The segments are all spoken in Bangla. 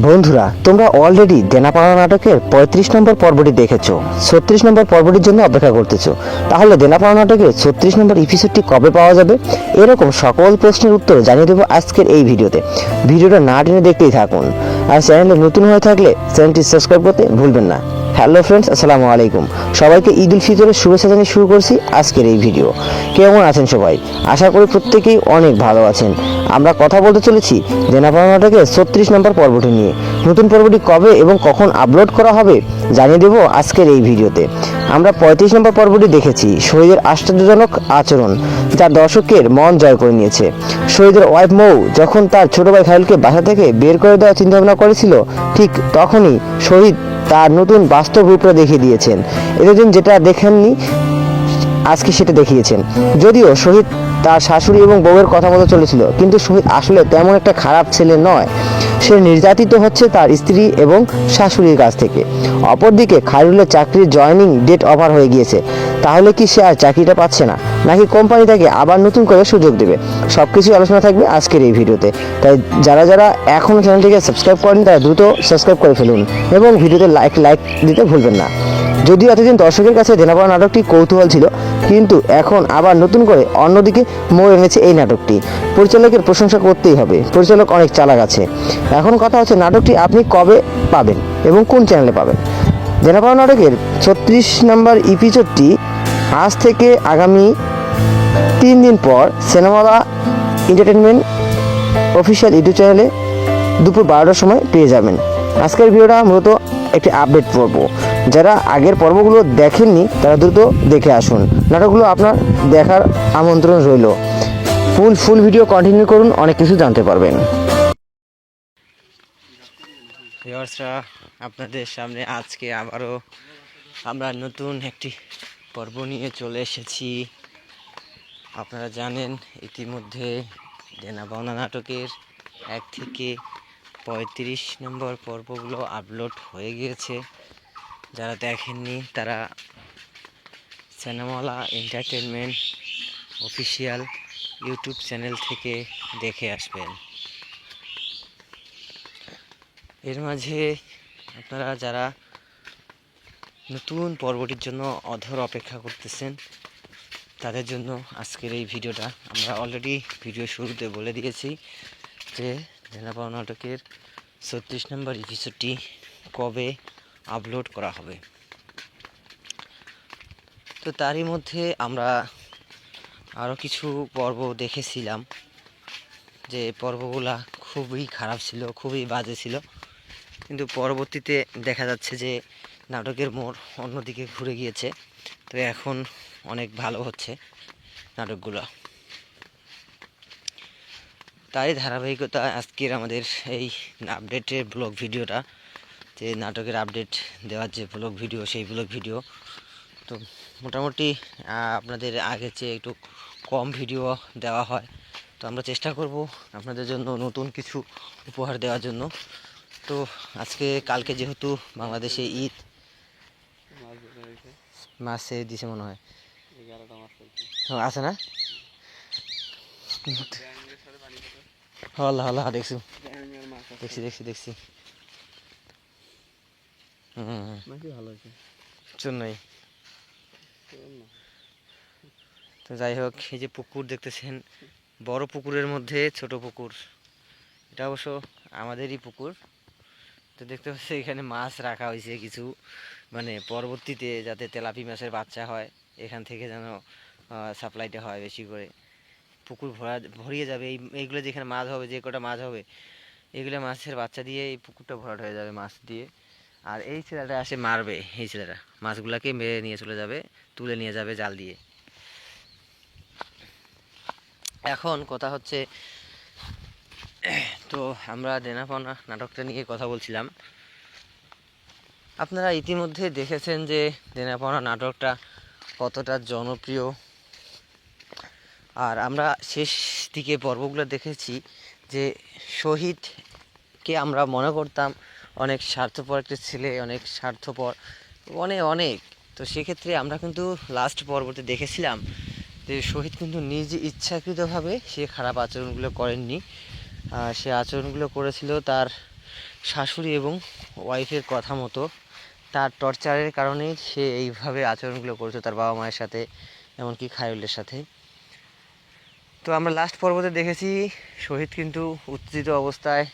বন্ধুরা, তোমরা অলরেডি দেনা পাওনা নাটকের ৩৫ নম্বর পর্বটি দেখেছো। ৩৬ নম্বর পর্বটির জন্য অপেক্ষা করতেছো। তাহলে দেনা পাওনা নাটকের ৩৬ নম্বর এপিসোডটি কবে পাওয়া যাবে, এরকম সকল প্রশ্নের উত্তর জানিয়ে দেবো আজকের এই ভিডিওতে। ভিডিওটা না টেনে দেখতেই থাকুন। আর চ্যানেলে নতুন হয়ে থাকলে চ্যানেলটি সাবস্ক্রাইব করতে ভুলবেন না। হ্যালো ফ্রেন্ডস, আসসালামু আলাইকুম। সবাইকে ঈদ উল ফিতরের শুভেচ্ছা জানিয়ে শুরু করছি আজকের এই ভিডিও। কেমন আছেন সবাই? আশা করি প্রত্যেকেই অনেক ভালো আছেন। আমরা কথা বলতে চলেছি দেনা পাওনা নাটকের ৩৬ নম্বর পর্বটি নিয়ে। নতুন পর্বটি কবে এবং কখন আপলোড করা হবে জানিয়ে দেব আজকের এই ভিডিওতে। আমরা ৩৫ নম্বর পর্বটি দেখেছি, শহীদের আশ্চর্যজনক আচরণ যা দর্শকের মন জয় করে নিয়েছে। শহীদের ওয়াইফ মৌ যখন তার ছোট ভাই খালিলকে বাসা থেকে বের করে দেওয়ার চিন্তাভাবনা করেছিল, ঠিক তখনই শহীদ তার নতুন বাস্তব রূপটা দেখিয়ে দিয়েছেন। এতদিন যেটা দেখেননি আজকে সেটা দেখিয়েছেন। যদিও শহীদ তার শাশুড়ি এবং বউয়ের কথা মতো চলেছিল, কিন্তু শহীদ আসলে তেমন একটা খারাপ ছেলে নয়। সে নির্যাতিত হচ্ছে তার স্ত্রী এবং শাশুড়ির কাছ থেকে। অপরদিকে খায়রুলের চাকরির জয়েনিং ডেট অফার হয়ে গিয়েছে। তাহলে কি সে আর চাকরিটা পাচ্ছে না, নাকি কোম্পানি তাকে আবার নতুন করে সুযোগ দেবে? সবকিছু আলোচনা থাকবে আজকের এই ভিডিওতে। তাই যারা যারা এখনও চ্যানেলটিকে সাবস্ক্রাইব করেন তারা দ্রুত সাবস্ক্রাইব করে ফেলুন এবং ভিডিওতে লাইক দিতে ভুলবেন না। যদিও এতদিন দর্শকের কাছে দেনা পাওনা নাটকটি কৌতূহল ছিল, কিন্তু এখন আবার নতুন করে অন্যদিকে মোড় এনেছে এই নাটকটি। পরিচালকের প্রশংসা করতেই হবে, পরিচালক অনেক চালাক আছে। এখন কথা হচ্ছে নাটকটি আপনি কবে পাবেন এবং কোন চ্যানেলে পাবেন। দেনা পাওনা নাটকের ৩৬ নম্বর এপিসোডটি আজ থেকে আগামী ৩ দিন পর সিনেমালা এন্টারটেনমেন্ট অফিসিয়াল ইউটিউব চ্যানেলে দুপুর ১২টার সময় পেয়ে যাবেন। আজকের ভিডিওটা মূলত একটি আপডেট পর্ব। যারা আগের পর্বগুলো দেখেননি তারা দ্রুত দেখে আসুন। নাটকগুলো আপনার দেখার আমন্ত্রণ রইল। ফুল ভিডিও কন্টিনিউ করুন, অনেক কিছু জানতে পারবেন। ভিউয়ার্সরা, আপনাদের সামনে আজকে আবারও আমরা নতুন একটি পর্ব নিয়ে চলে এসেছি। আপনারা জানেন ইতিমধ্যে দেনা পাওনা নাটকের ১ থেকে ৩৫ নম্বর পর্বগুলো আপলোড হয়ে গিয়েছে। যারা দেখেননি তারা সিনেমালা এন্টারটেনমেন্ট অফিসিয়াল ইউটিউব চ্যানেল থেকে দেখে আসবেন। এর মাঝে আপনারা যারা নতুন পর্বটির জন্য অধর অপেক্ষা করতেছেন তাদের জন্য আজকের এই ভিডিওটা। আমরা অলরেডি ভিডিও শুরুতে বলে দিয়েছি যে দেনা পাওনা নাটকের ৩৬ নম্বর এপিসোডটি কবে আপলোড করা হবে। তো তারই মধ্যে আমরা আরও কিছু পর্ব দেখেছিলাম যে পর্বগুলা খুবই খারাপ ছিল, খুবই বাজে ছিল, কিন্তু পরবর্তীতে দেখা যাচ্ছে যে নাটকের মোড় অন্যদিকে ঘুরে গিয়েছে। তো এখন অনেক ভালো হচ্ছে নাটকগুলো। তারই ধারাবাহিকতা আজকের আমাদের এই আপডেটের ব্লগ ভিডিওটা, যে নাটকের আপডেট দেওয়ার যে ব্লগ ভিডিও, সেই ব্লগ ভিডিও। তো মোটামুটি আপনাদের আগের চেয়ে একটু কম ভিডিও দেওয়া হয়। তো আমরা চেষ্টা করব আপনাদের জন্য নতুন কিছু উপহার দেওয়ার জন্য। তো আজকে কালকে যেহেতু বাংলাদেশে ঈদ, মাসে দিছে মনে হয়, আছে না? হল্লা দেখছি দেখছি জন্যই। তো যাই হোক, এই যে পুকুর দেখতেছেন, বড় পুকুরের মধ্যে ছোট পুকুর, এটা অবশ্য আমাদেরই পুকুর। তো দেখতে পাচ্ছি এখানে মাছ রাখা হয়েছে কিছু, মানে পরবর্তীতে যাতে তেলাপি মাছের বাচ্চা হয়, এখান থেকে যেন সাপ্লাইটা হয় বেশি করে। পুকুর ভরিয়ে যাবে, এইগুলো যেখানে মাছ হবে, যে কটা মাছ হবে এগুলো মাছের বাচ্চা দিয়ে এই পুকুরটা ভরাট হয়ে যাবে মাছ দিয়ে। আর এই ছেলেটা আসে মারবে, এই ছেলেটা মাছগুলাকে মেরে নিয়ে চলে যাবে, তুলে নিয়ে যাবে জাল দিয়ে। এখন কথা হচ্ছে, তো আমরা দেনা পাওনা নাটকটা নিয়ে কথা বলছিলাম। আপনারা ইতিমধ্যে দেখেছেন যে দেনা পাওনা নাটকটা কতটা জনপ্রিয়। আর আমরা শেষ দিকে পর্বগুলো দেখেছি যে শহীদকে আমরা মনে করতাম অনেক স্বার্থপর একটা ছেলে, অনেক স্বার্থপর, অনেক। তো সেক্ষেত্রে আমরা কিন্তু লাস্ট পর্বতে দেখেছিলাম যে শহীদ কিন্তু নিজ ইচ্ছাকৃতভাবে সে খারাপ আচরণগুলো করেননি। সে আচরণগুলো করেছিল তার শাশুড়ি এবং ওয়াইফের কথা মতো তার টর্চারের কারণেই সে এইভাবে আচরণগুলো করছে তার বাবা মায়ের সাথে, এমনকি খায়রুলের সাথে। তো আমরা লাস্ট পর্বতে দেখেছি শহীদ কিন্তু উত্তেজিত অবস্থায়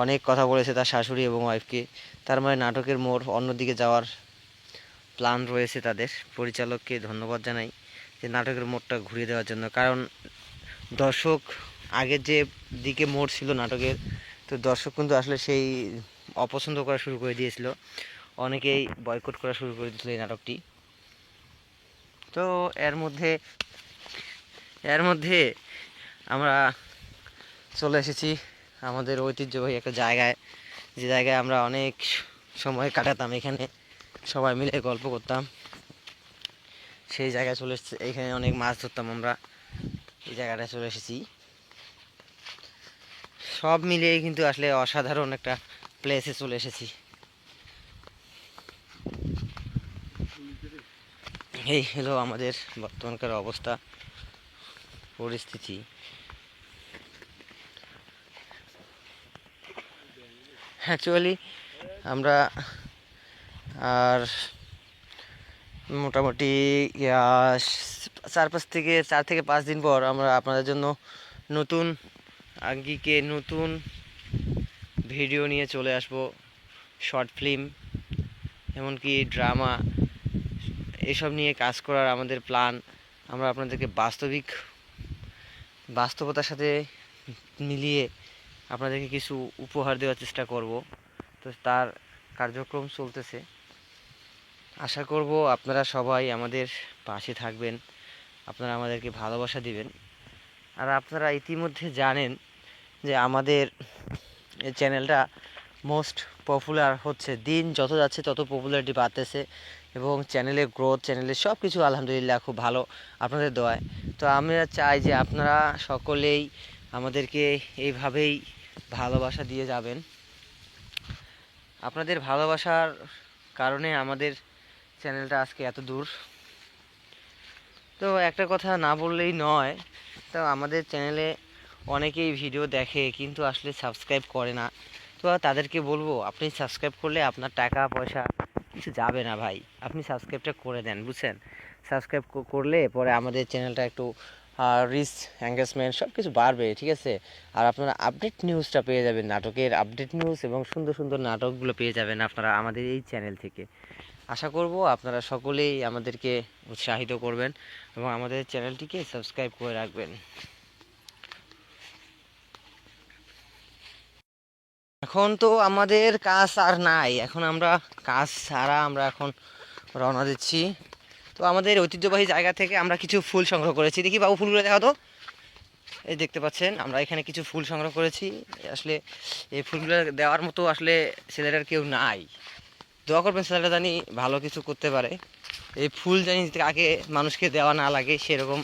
অনেক কথা বলেছে তার শাশুড়ি এবং ওয়াইফকে। তার মানে নাটকের মোড় অন্যদিকে যাওয়ার প্ল্যান রয়েছে তাদের। পরিচালককে ধন্যবাদ জানাই যে নাটকের মোড়টা ঘুরিয়ে দেওয়ার জন্য, কারণ দর্শক আগের যে দিকে মোড় ছিল নাটকের, তো দর্শক কিন্তু আসলে সেই অপছন্দ করা শুরু করে দিয়েছিল, অনেকেই বয়কট করা শুরু করে দিয়েছিল এই নাটকটি। তো এর মধ্যে আমরা চলে এসেছি আমাদের ঐতিহ্যবাহী একটা জায়গায়, যে জায়গায় আমরা অনেক সময় কাটাতাম, এখানে সবাই মিলে গল্প করতাম। সেই জায়গায় চলে এসেছি, এখানে অনেক মাছ ধরতাম আমরা, এই জায়গাটায় চলে এসেছি। সব মিলিয়ে কিন্তু আসলে অসাধারণ একটা প্লেসে চলে এসেছি। এই হলো আমাদের বর্তমানকার অবস্থা পরিস্থিতি। অ্যাকচুয়ালি আমরা আর মোটামুটি 4 থেকে 5 দিন পর আমরা আপনাদের জন্য নতুন আঙ্গিকে নতুন ভিডিও নিয়ে চলে আসব। শর্ট ফিল্ম, এমনকি ড্রামা, এসব নিয়ে কাজ করার আমাদের প্ল্যান। আমরা আপনাদেরকে বাস্তবতার সাথে মিলিয়ে আপনাদেরকে কিছু উপহার দেওয়ার চেষ্টা করব। তো তার কার্যক্রম চলতেছে। আশা করব আপনারা সবাই আমাদের পাশে থাকবেন, আপনারা আমাদেরকে ভালোবাসা দিবেন। আর আপনারা ইতিমধ্যে জানেন যে আমাদের এই চ্যানেলটা মোস্ট পপুলার হচ্ছে, দিন যত যাচ্ছে তত পপুলারিটি বাড়তেছে এবং চ্যানেলের গ্রোথ, চ্যানেলের সব কিছু আলহামদুলিল্লাহ খুব ভালো আপনাদের দোয়ায়। তো আমরা চাই যে আপনারা সকলেই আমাদেরকে এইভাবেই ভালোবাসা দিয়ে যাবেন। আপনাদের ভালোবাসার কারণে আমাদের চ্যানেলটা আজকে এত দূর। তো একটা কথা না বললেই নয়, তো আমাদের চ্যানেলে অনেকেই ভিডিও দেখে কিন্তু আসলে সাবস্ক্রাইব করে না। তো তাদেরকে বলবো, আপনি সাবস্ক্রাইব করলে আপনার টাকা পয়সা কিছু যাবে না ভাই, আপনি সাবস্ক্রাইবটা করে দেন, বুঝছেন? সাবস্ক্রাইব করলে পরে আমাদের চ্যানেলটা একটু রিচ, এঙ্গেজমেন্ট সব কিছু বাড়বে, ঠিক আছে? আর আপনারা আপডেট নিউজটা পেয়ে যাবেন, নাটকের আপডেট নিউজ এবং সুন্দর সুন্দর নাটকগুলো পেয়ে যাবেন আপনারা আমাদের এই চ্যানেল থেকে। আশা করব আপনারা সকলেই আমাদেরকে উৎসাহিত করবেন এবং আমাদের চ্যানেলটিকে সাবস্ক্রাইব করে রাখবেন। এখন তো আমাদের কাজ আর নাই, এখন আমরা কাজ ছাড়া আমরা এখন রওনা দিচ্ছি। তো আমাদের ঐতিহ্যবাহী জায়গা থেকে আমরা কিছু ফুল সংগ্রহ করেছি, দেখি বাবু ফুলগুলো দেখা তো। এই দেখতে পাচ্ছেন আমরা এখানে কিছু ফুল সংগ্রহ করেছি। আসলে এই ফুলগুলো দেওয়ার মতো আসলে ছেলেটার কেউ নাই। দোয়া করবেন ছেলেটা জানি ভালো কিছু করতে পারে, এই ফুল জানি আগে মানুষকে দেওয়া না লাগে, সেরকম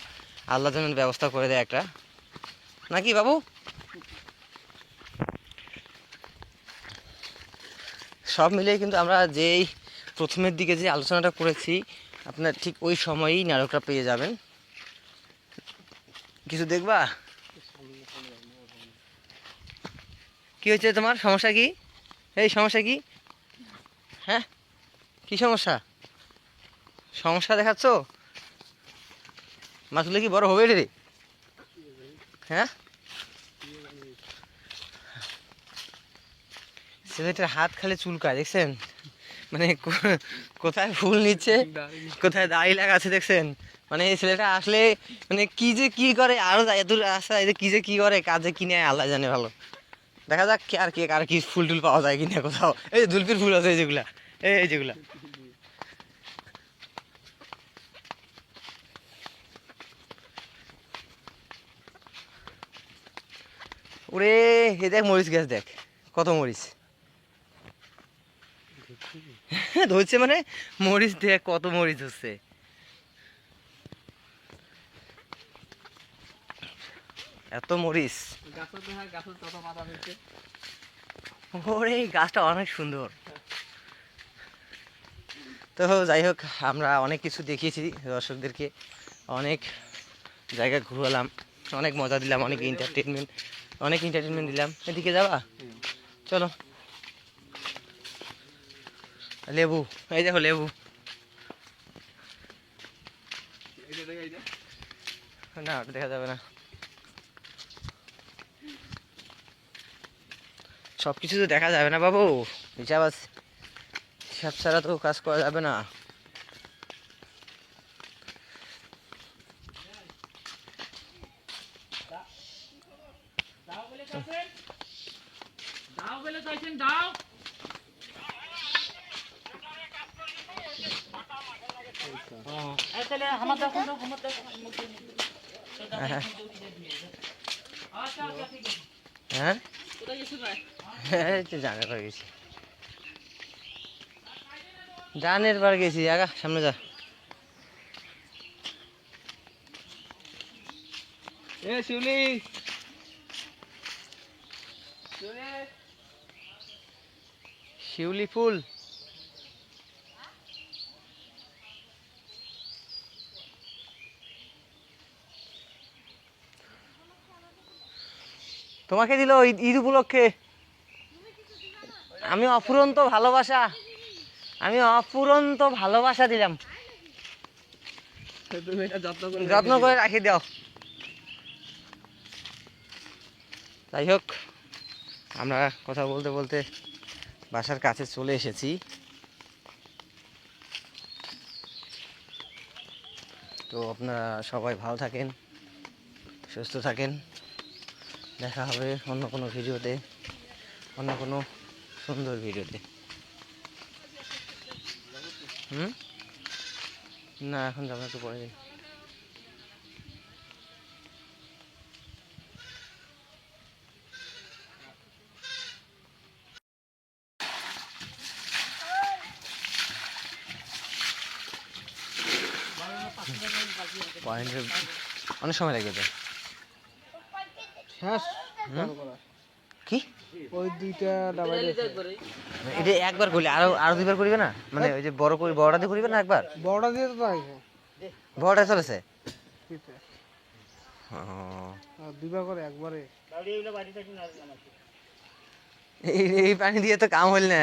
আল্লাহ যেন ব্যবস্থা করে দেয় একটা, নাকি বাবু? সব মিলিয়ে কিন্তু আমরা যেই প্রথমের দিকে যে আলোচনাটা করেছি, আপনার ঠিক ওই সময়ই নাটকটা পেয়ে যাবেন। কিছু দেখবা? কি হয়েছে তোমার? সমস্যা কি? এই সমস্যা কি? হ্যাঁ, কি সমস্যা? সমস্যা দেখাচ্ছ? মাছগুলো কি বড় হবে রে? হ্যাঁ, ছেলেটার হাত খালি চুলকায়, দেখছেন? মানে কোথায় ফুল নিচ্ছে, কোথায় দাড়ি লাগা আছে, দেখছেন? মানে এই ছেলেটা আসলে মানে কি যে কি করে, আরো এত রাস্তা কি যে কি করে, কাজে কিনে আল্লাহ জানে ভালো। দেখা যাক আর কে আর কি ফুল টুল পাওয়া যায় কিনা কোথাও। এই যে ধুলপির ফুল আছে, এই যেগুলা, এই যেগুলা। ওরে এ দেখ মরিচ গাছ, দেখ কত মরিচ ধরছে, মানে মরিচ দেখ কত মরিচ হচ্ছে। এত মরিচ, ওরে এই গাছটা অনেক সুন্দর। তো যাই হোক, আমরা অনেক কিছু দেখিয়েছি দর্শকদেরকে, অনেক জায়গা ঘুরালাম, অনেক মজা দিলাম, অনেক এন্টারটেনমেন্ট দিলাম। এদিকে যাবা? চলো। লেবু, এই দেখো লেবু। না ওটা দেখা যাবে না, সব কিছু তো দেখা যাবে না বাবু, হিসাব আছে, হিসাব ছাড়া তো কাজ করা যাবে না। হ্যাঁ হ্যাঁ, এই তো জানের বার গেছি, জানের বার গেছি, আগা সামনে যা। এ শিউলি, শিউলি ফুল, তোমাকে দিল ঈদ উপলক্ষে। আমি অফুরন্ত ভালোবাসা, আমি অফুরন্ত ভালোবাসা দিলাম, তুমি এটা যত্ন করে রাখি দাও। যাই হোক, আমরা কথা বলতে বলতে বাসার কাছে চলে এসেছি। তো আপনারা সবাই ভালো থাকেন, সুস্থ থাকেন, দেখা হবে অন্য কোনো ভিডিওতে, অন্য কোনো সুন্দর ভিডিওতে। না এখন যাবো, একটু পরে যাই। পয়েন্টের অনেক সময় লাগবে তো। শেষ কি ওই দুইটা ডাবাই এটা একবার করলে আরো আরো দুইবার করিবে না, মানে ওই যে বড় করে বড়টা দিয়ে করিবে না একবার? বড়টা দিয়ে তো তাই বড়টা চলেছে, দুইবার করে একবারে। এই পানি দিয়ে তো কাম হইল না,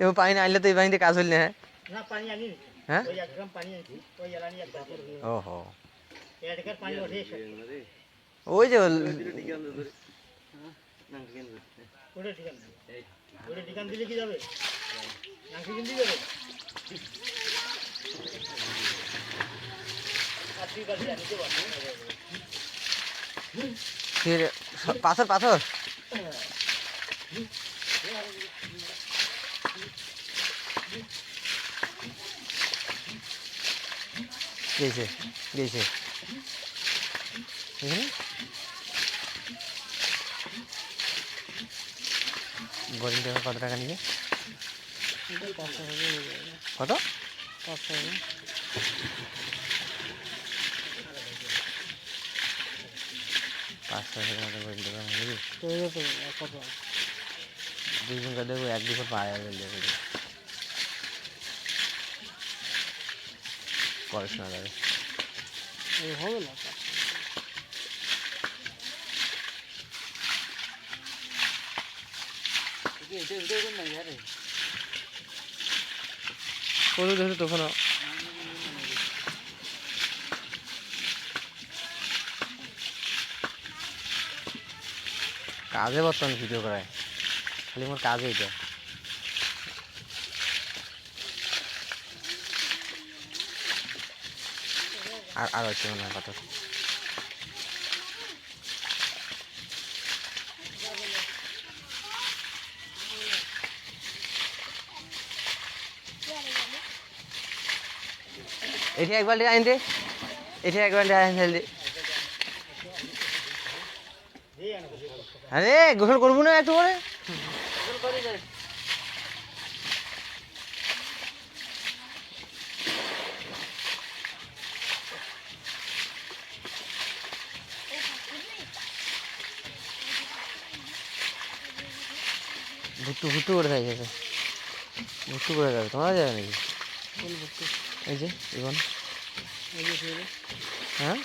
এবার পানি না আনলে তো এই পানি দিয়ে কাজ হইল না। হ্যাঁ ওহো, ওই যে পাথর পাথর গেছে গেছে, বোরিং টাকা কত টাকা নিবে? কত? 500 বোরিং টাকা নিবি? দুইজনকে দেবো, এক দুপুর পায়ে দেবো, পড়াশোনা যাবে হবে না। করু ধরো তখনও কাজে বর্তমান ভিডিও করায়, খালি মোর কাজে এটা। আর হচ্ছে মনে হয় পাথর। এটি এক বাল্টি আইন দে, এটি এক বাল্টি আইন ফেল দে। আরে গোসল করবো না একটু পরে? ভুট্টু ভুট্টু করে থাকে, ভুট্টু করে যাবে, তোমরা যাবে নাকি? এই যে ইবন, হ্যাঁ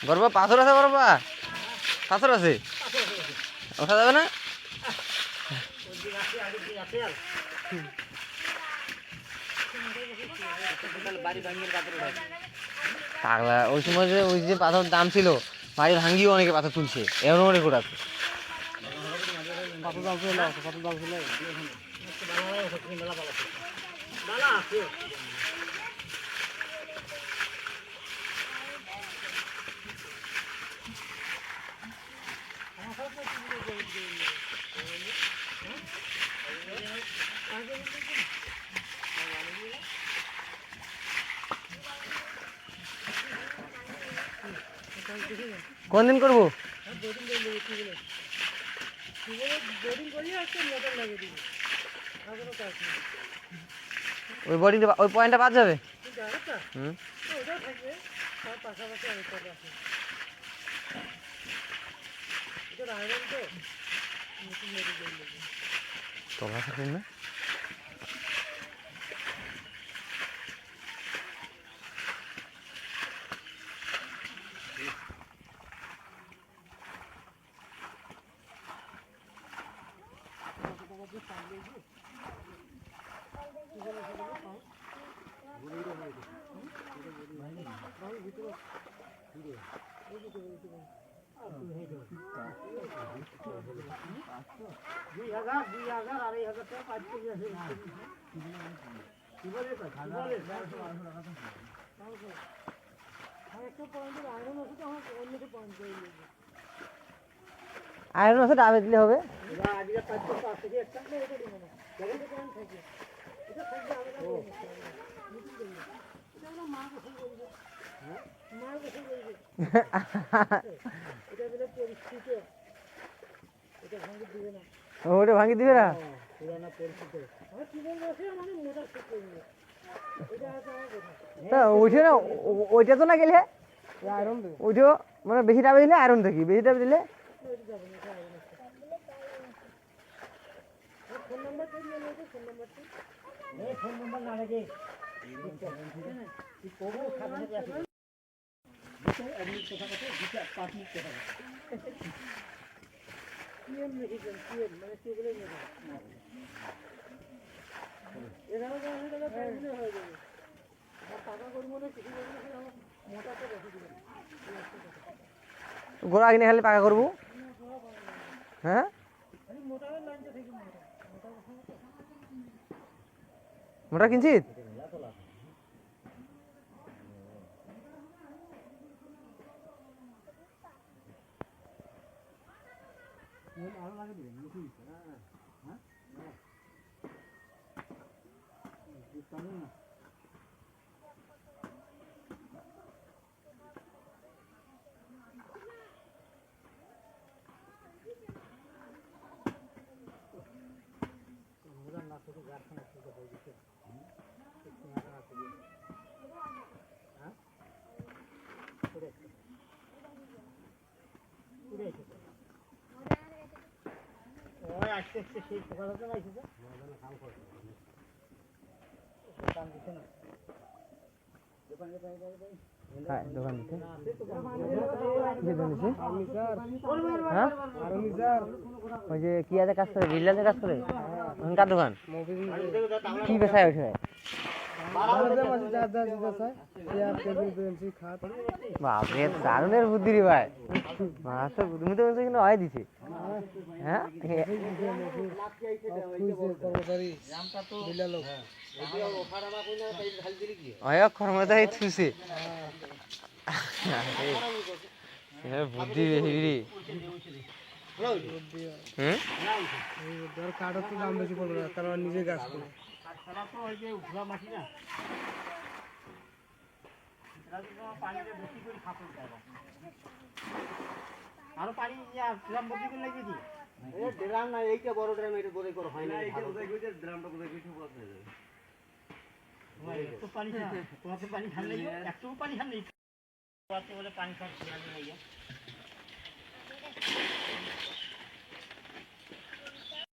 বড়বা পাথর আছে, বড়বা পাথর আছে, ওঠা যাবে না? পাগলা, ওই সময় যে ওই যে পাথর দাম ছিল, বাড়ি ভাঙ্গিও অনেকে পাথর তুলছে, এমন অনেক আছে। কত দাম ছিল, কত দাম ছিল? কোন দিন করবো? ওই বডি, ওই পয়েন্টটা বাদ যাবে। হুম, তোমরা থাকুন না। আয়রন আছে, ডাবে দিলে হবে। ওটা ভাঙি দিবে না। ওইটা না, ওইটা তো না গেলে ওইটা মানে বেশি ডাবে দিলে আয়রন থাকি, বেশি ডাবে দিলে গোড়া কিনে খালি পাকা করবো। হ্যাঁ, মোটা কিনছি। হ্যাঁ, দোকান দিতে হ্যাঁ, ওই যে কি আছে কাজ করে, বিল্ডারের কাজ করে, কার দোকান কি বেসায় ওঠে? বাপরে, দারুণের বুদ্ধি রে ভাই, মাছ তো তুমি তো কিন্তু হয় দিছে। হ্যাঁ, ক্ষমতাই থুছে বুদ্ধি বেশি। কাঠের তো দাম বেশি পড়বে না, কারণ নিজে গাছ করে। আরো পানি ড্রাম ভর্তি করে লাগিয়ে দিই। ড্রাম না, এইটা বড় ড্রাম, এটা বড় করে হয় না। ড্রামটা কোথায় কিছু বড় হয়ে যাবে। একটু পানি খা তোমাকে পানি খান নাই একটু পানি খান নাই বলে পানি খাওয়ার খেয়াল নাই